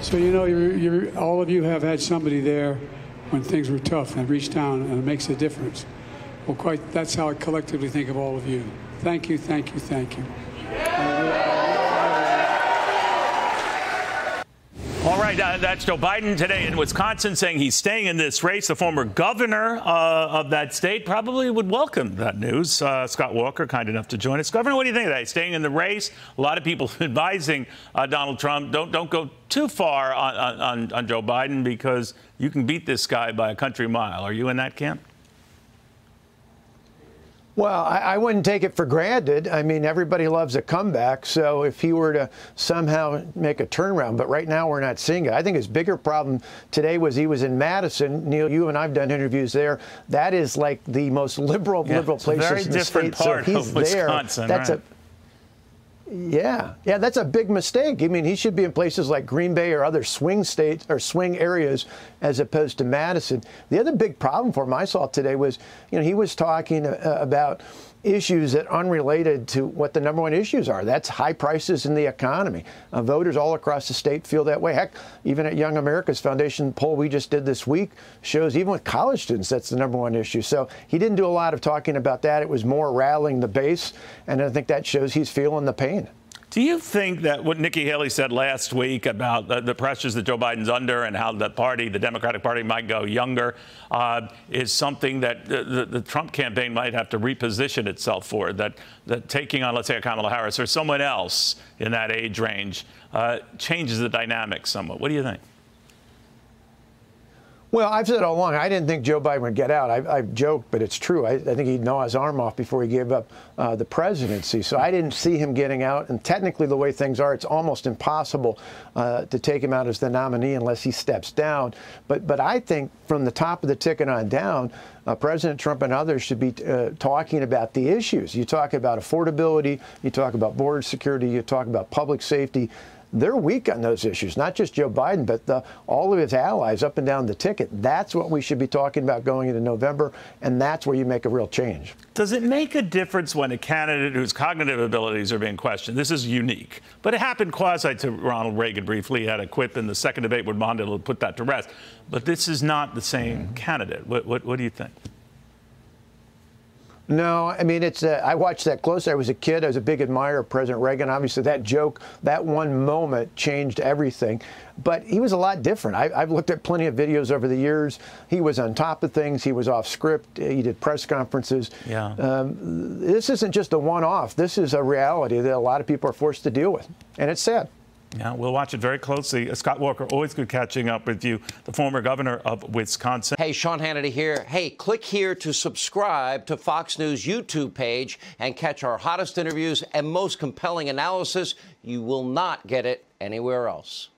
So, you know, all of you have had somebody there when things were tough and reached down, and it makes a difference. Well, that's how I collectively think of all of you. Thank you, thank you, thank you. All right, that's Joe Biden today in Wisconsin saying he's staying in this race. The former governor of that state probably would welcome that news. Scott Walker, kind enough to join us. Governor, what do you think of that? Staying in the race? A lot of people advising Donald Trump, don't go too far on Joe Biden because you can beat this guy by a country mile. Are you in that camp? Well, I wouldn't take it for granted. I mean, everybody loves a comeback. So if he were to somehow make a turnaround, but right now we're not seeing it. I think his bigger problem today was he was in Madison. Neil, you and I've done interviews there. That is like the most liberal places in the state. Very different part of Wisconsin, that's right? Yeah, that's a big mistake. I mean, he should be in places like Green Bay or other swing states or swing areas as opposed to Madison. The other big problem for him I saw today was, you know, he was talking about issues that are unrelated to what the number one issues are. That's high prices in the economy. Voters all across the state feel that way. Heck, even at Young America's Foundation poll we just did this week shows even with college students, that's the number one issue. So he didn't do a lot of talking about that. It was more rallying the base. And I think that shows he's feeling the pain. Do you think that what Nikki Haley said last week about the pressures that Joe Biden's under and how the party, the Democratic Party, might go younger is something that the Trump campaign might have to reposition itself for, that taking on, let's say, a Kamala Harris or someone else in that age range changes the dynamic somewhat? What do you think? Well, I've said all along, I didn't think Joe Biden would get out. I've joked, but it's true. I think he'd gnaw his arm off before he gave up the presidency. So I didn't see him getting out. And technically, the way things are, it's almost impossible to take him out as the nominee unless he steps down. But I think from the top of the ticket on down, President Trump and others should be talking about the issues. You talk about affordability, you talk about border security, you talk about public safety. They're weak on those issues, not just Joe Biden, but all of his allies up and down the ticket. That's what we should be talking about going into November, and that's where you make a real change. Does it make a difference when a candidate whose cognitive abilities are being questioned? This is unique, but it happened quasi to Ronald Reagan briefly. He had a quip in the second debate with Mondale to put that to rest. But this is not the same candidate. What do you think? No, I mean, I watched that closely. I was a kid. I was a big admirer of President Reagan. Obviously, that joke, that one moment changed everything. But he was a lot different. I've looked at plenty of videos over the years. He was on top of things. He was off script. He did press conferences. Yeah. This isn't just a one-off. This is a reality that a lot of people are forced to deal with. And it's sad. Yeah, we'll watch it very closely. Scott Walker, always good catching up with you, the former governor of Wisconsin. Hey, Sean Hannity here. Hey, click here to subscribe to Fox News YouTube page and catch our hottest interviews and most compelling analysis. You will not get it anywhere else.